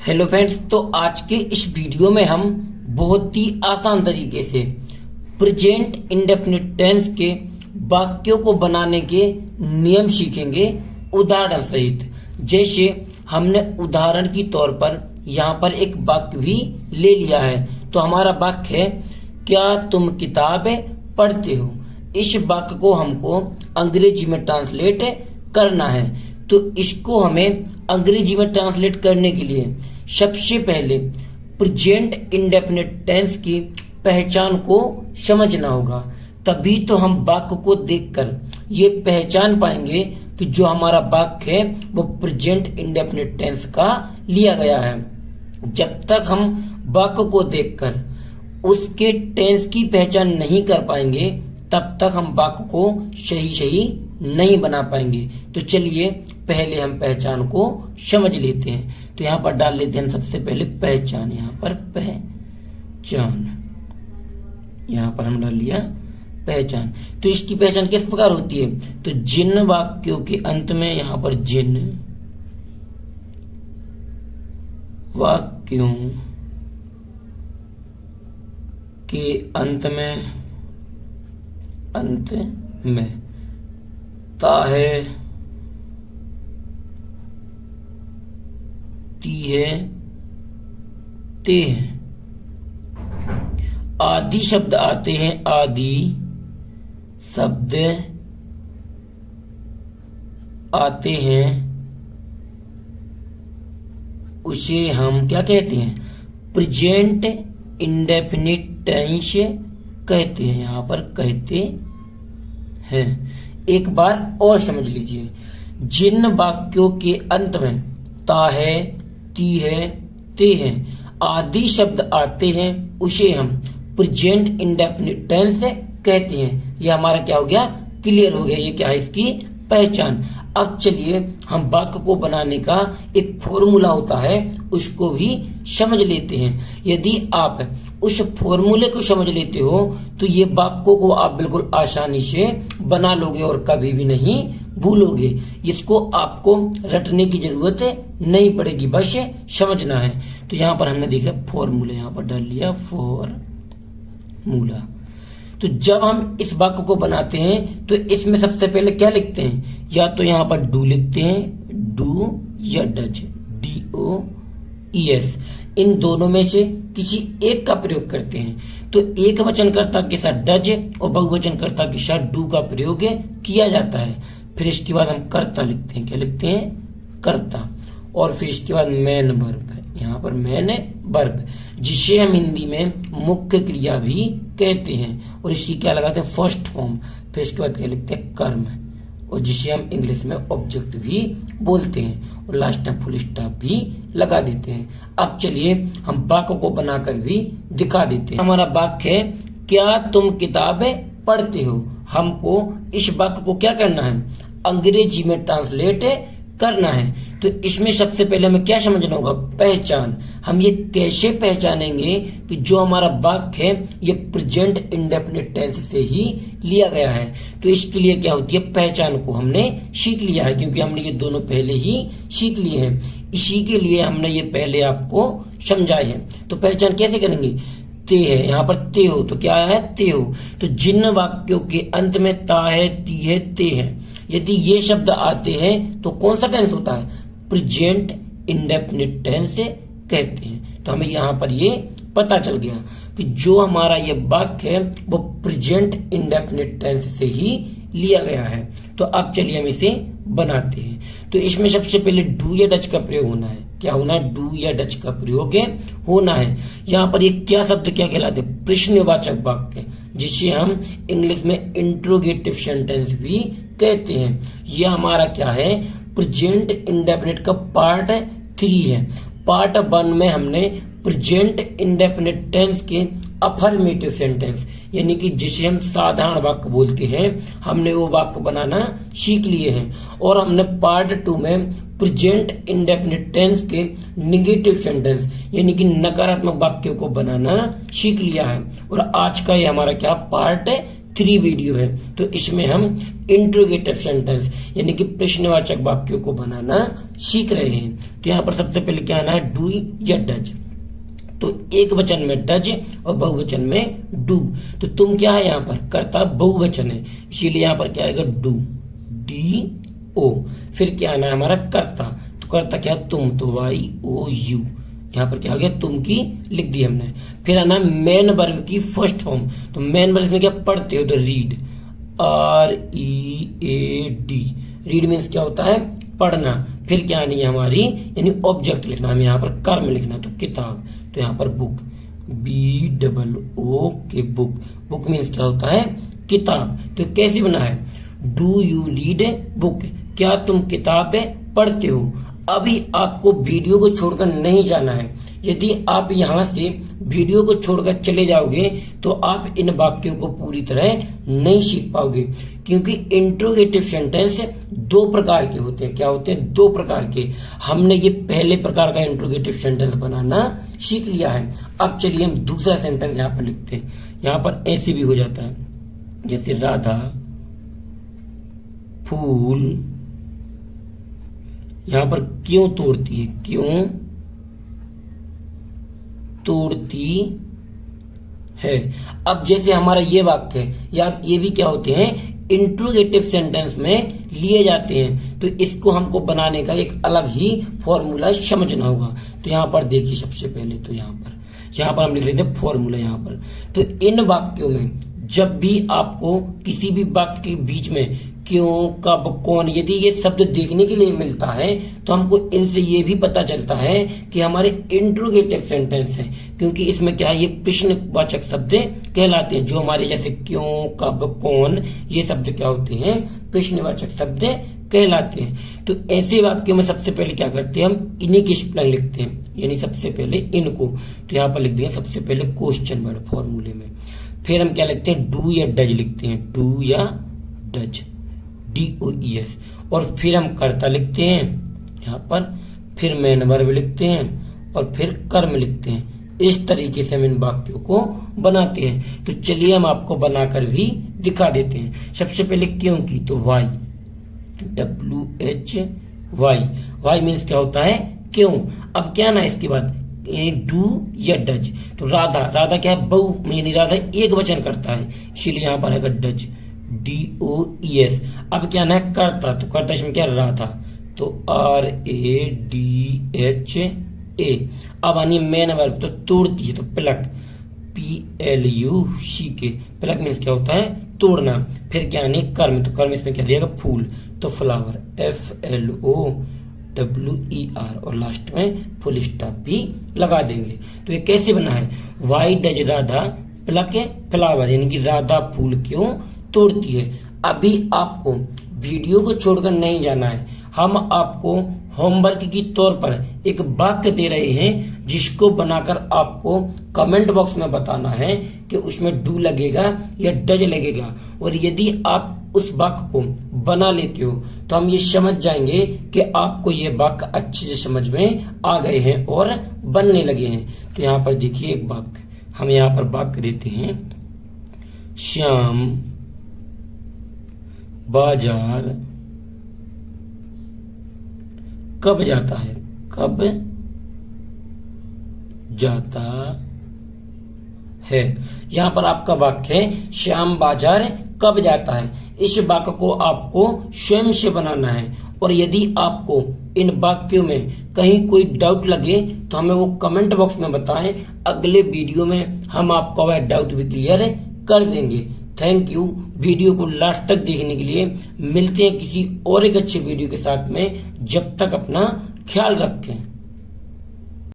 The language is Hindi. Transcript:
हेलो फ्रेंड्स, तो आज के इस वीडियो में हम बहुत ही आसान तरीके से प्रेजेंट इंडेफिनिट टेंस के वाक्यों को बनाने के नियम सीखेंगे उदाहरण सहित। जैसे हमने उदाहरण की तौर पर यहाँ पर एक वाक्य भी ले लिया है। तो हमारा वाक्य है, क्या तुम किताबें पढ़ते हो। इस वाक्य को हमको अंग्रेजी में ट्रांसलेट करना है। तो इसको हमें अंग्रेजी में ट्रांसलेट करने के लिए सबसे पहले प्रेजेंट इंडेफिनिट टेंस की पहचान को समझना होगा। तभी तो हम वाक्य को देखकर ये पहचान पाएंगे कि जो हमारा वाक्य है वो प्रेजेंट इंडेफिनिट टेंस का लिया गया है। जब तक हम वाक्य को देखकर उसके टेंस की पहचान नहीं कर पाएंगे तब तक हम वाक्य को सही नहीं बना पाएंगे। तो चलिए पहले हम पहचान को समझ लेते हैं। तो यहाँ पर डाल लेते हैं सबसे पहले पहचान। यहाँ पर पहचान, यहाँ पर हम डाल लिया पहचान। तो इसकी पहचान किस प्रकार होती है? तो जिन वाक्यों के अंत में, यहाँ पर जिन वाक्यों के अंत में ता है, ती है, ते हैं, आदि शब्द आते हैं, आदि शब्द आते हैं, उसे हम क्या कहते हैं? प्रेजेंट इंडेफिनिट टेंस कहते हैं। यहां पर कहते हैं। एक बार और समझ लीजिए, जिन वाक्यों के अंत में ता है, ती है, ते हैं, आदि शब्द आते हैं, उसे हम प्रेजेंट इंडेफिनिट टेंस कहते हैं। ये हमारा क्या हो गया? क्लियर हो गया। ये क्या है? इसकी पहचान। अब चलिए हम वाक्य को बनाने का एक फॉर्मूला होता है, उसको भी समझ लेते हैं। यदि आप उस फॉर्मूले को समझ लेते हो तो ये वाक्यों को आप बिल्कुल आसानी से बना लोगे और कभी भी नहीं भूलोगे। इसको आपको रटने की जरूरत नहीं पड़ेगी, बस समझना है। तो यहाँ पर हमने देखा फॉर्मूला, यहाँ पर डाल लिया फॉर्मूला। तो जब हम इस वाक्य को बनाते हैं तो इसमें सबसे पहले क्या लिखते हैं? या तो यहाँ पर डू लिखते हैं, डू या डज, DOES। इन दोनों में से किसी एक का प्रयोग करते हैं। तो एक वचनकर्ता के साथ डज और बहुवचनकर्ता के साथ डू का प्रयोग किया जाता है। फिर इसके बाद हम कर्ता लिखते हैं। क्या लिखते हैं? कर्ता। और फिर इसके बाद मैन वर्ब, यहाँ पर मैन वर्ब, जिसे हम हिंदी में मुख्य क्रिया भी कहते हैं। और इसी क्या लगाते हैं? First form. फिर इसके बाद क्या लिखते हैं? कर्म, और जिसे हम इंग्लिश में ऑब्जेक्ट भी बोलते हैं। और लास्ट में फुल स्टॉप भी लगा देते हैं। अब चलिए हम वाक्य को बनाकर भी दिखा देते हैं। हमारा वाक्य है, क्या तुम किताबें पढ़ते हो। हमको इस वाक्य को क्या करना है? अंग्रेजी में ट्रांसलेट करना है। तो इसमें सबसे पहले हमें क्या समझना होगा? पहचान। हम ये कैसे पहचानेंगे कि जो हमारा वाक्य है ये प्रेजेंट इंडेफिनिट टेंस से ही लिया गया है? तो इसके लिए क्या होती है? पहचान को हमने सीख लिया है, क्योंकि हमने ये दोनों पहले ही सीख लिए हैं। इसी के लिए हमने ये पहले आपको समझाए हैं। तो पहचान कैसे करेंगे? ते है, यहाँ पर ते हो, तो क्या है? ते हो। तो जिन वाक्यों के अंत में ता है, ती है, ते है, यदि ये शब्द आते हैं तो कौन सा टेंस होता है? प्रेजेंट इंडेफिनिट टेंस कहते हैं। तो हमें यहाँ पर ये पता चल गया कि जो हमारा ये वाक्य है वो प्रेजेंट इंडेफिनिट टेंस से ही लिया गया है। तो अब चलिए हम इसे बनाते हैं। तो इसमें सबसे पहले डू या डच का प्रयोग होना है। क्या होना है? डू या डच का प्रयोग होना है। यहाँ पर ये क्या शब्द क्या कहलाते? प्रश्नवाचक वाक्य, जिसे हम इंग्लिश में इंट्रोगेटिव सेंटेंस भी कहते हैं। यह हमारा क्या है? प्रेजेंट इंडेफिनिट का पार्ट 3 है। पार्ट 1 में हमने प्रेजेंट इंडेफिनिट टेंस के अफर्मेटिव सेंटेंस, यानी कि जिसे हम साधारण वाक्य बोलते हैं, हमने वो वाक्य बनाना सीख लिए हैं। और हमने पार्ट 2 में प्रेजेंट इंडेफिनिट टेंस के निगेटिव सेंटेंस, यानी कि नकारात्मक वाक्यों को बनाना सीख लिया है। और आज का ये हमारा क्या? पार्ट 3 वीडियो है। तो इसमें हम इंट्रोगेटिव सेंटेंस यानी कि प्रश्नवाचक वाक्यों को बनाना सीख रहे हैं। तो यहाँ पर सबसे पहले क्या आना है, डू या डज। तो एक वचन में डज और बहुवचन में डू। तो तुम क्या है, यहाँ पर कर्ता बहुवचन है, इसीलिए यहाँ पर क्या आएगा, डू, डी ओ। फिर क्या आना है हमारा कर्ता, तो कर्ता क्या, तुम, तो वाई ओ यू। यहाँ पर क्या हो गया, तुम की लिख दी हमने। फिर आना मेन वर्ब की फर्स्ट फॉर्म। तो मेन वर्ब में क्या पढ़ते हो, तो रीड, READ। रीड मीन्स क्या होता है, पढ़ना। फिर क्या आनी है हमारी, यानी ऑब्जेक्ट लिखना, हमें यहाँ पर कर्म लिखना, तो किताब, तो यहाँ पर बुक, BOO के बुक। बुक मीन्स क्या होता है, किताब। तो कैसे बना है, डू यू रीड बुक, क्या तुम किताबें पढ़ते हो। अभी आपको वीडियो को छोड़कर नहीं जाना है। यदि आप यहाँ से वीडियो को छोड़कर चले जाओगे तो आप इन वाक्यों को पूरी तरह नहीं सीख पाओगे, क्योंकि इंट्रोगेटिव सेंटेंस 2 प्रकार के होते हैं। क्या होते हैं, 2 प्रकार के। हमने ये पहले प्रकार का इंट्रोगेटिव सेंटेंस बनाना सीख लिया है। अब चलिए हम दूसरा सेंटेंस यहाँ पर लिखते हैं। यहाँ पर ऐसे भी हो जाता है, जैसे राधा फूल यहां पर क्यों तोड़ती है, क्यों तोड़ती है। अब जैसे हमारा ये वाक्य है, या ये भी क्या होते हैं, इंट्रोगेटिव सेंटेंस में लिए जाते हैं। तो इसको हमको बनाने का एक अलग ही फॉर्मूला समझना होगा। तो यहां पर देखिए, सबसे पहले तो यहां पर हम लिख लेते हैं फॉर्मूला। यहां पर तो इन वाक्यों में जब भी आपको किसी भी वाक्य के बीच में क्यों, कब, कौन, यदि ये शब्द देखने के लिए मिलता है तो हमको इनसे ये भी पता चलता है कि हमारे इंट्रोगेटिव सेंटेंस है, क्योंकि इसमें क्या है, ये प्रश्नवाचक शब्द कहलाते हैं। जो हमारे जैसे क्यों, कब, कौन, ये शब्द क्या होते हैं, प्रश्नवाचक शब्द कहलाते हैं। तो ऐसे वाक्यों में सबसे पहले क्या करते हैं, हम इन्हीं की स्पेलिंग लिखते हैं, यानी सबसे पहले इनको। तो यहाँ पर लिख दिया सबसे पहले क्वेश्चन वर्ड फॉर्मूले में। फिर हम क्या लिखते हैं, डू या डज लिखते हैं, डू या डज, DOES। और फिर हम कर्ता लिखते हैं यहाँ पर, फिर मेन वर्ब लिखते हैं और फिर कर्म लिखते हैं। इस तरीके से हम इन वाक्यों को बनाते हैं। तो चलिए हम आपको बनाकर भी दिखा देते हैं। सबसे पहले क्यों की, तो वाई, WHY। वाई मीन्स क्या होता है, क्यों। अब क्या ना इसके बाद डू या डज। तो राधा क्या है, बहु, यानी राधा एक वचन करता है, इसीलिए यहाँ पर आएगा डज, DOES। अब क्या ना है कर्ता, तो कर्ता इसमें क्या, राधा, तो RADHA। अब आनी मेन वर्ब, तो तोड़ती है, तो प्लक, PLUCK। प्लक मीन्स क्या होता है, तोड़ना। फिर क्या आनी कर्म, तो कर्म इसमें क्या दिया, फूल, तो फ्लावर, FLOWER। और लास्ट में फुल स्टॉप भी लगा देंगे। तो ये कैसे बना है, why does Radha pluck flower, यानी कि राधा फूल क्यों तोड़ती है। अभी आपको वीडियो को छोड़कर नहीं जाना है। हम आपको होमवर्क की तौर पर एक वाक्य दे रहे हैं, जिसको बनाकर आपको कमेंट बॉक्स में बताना है कि उसमें डू लगेगा या डज लगेगा। और यदि आप उस वाक्य को बना लेते हो तो हम ये समझ जाएंगे कि आपको ये वाक्य अच्छे से समझ में आ गए हैं और बनने लगे हैं। तो यहाँ पर देखिए एक वाक्य, हम यहाँ पर वाक्य देते हैं, श्याम बाजार कब जाता है, कब जाता है। यहां पर आपका वाक्य है, श्याम बाजार कब जाता है। इस वाक्य को आपको स्वयं से बनाना है। और यदि आपको इन वाक्यों में कहीं कोई डाउट लगे तो हमें वो कमेंट बॉक्स में बताएं। अगले वीडियो में हम आपका वह डाउट भी क्लियर कर देंगे। थैंक यू वीडियो को लास्ट तक देखने के लिए। मिलते हैं किसी और एक अच्छे वीडियो के साथ में। जब तक अपना ख्याल रखें।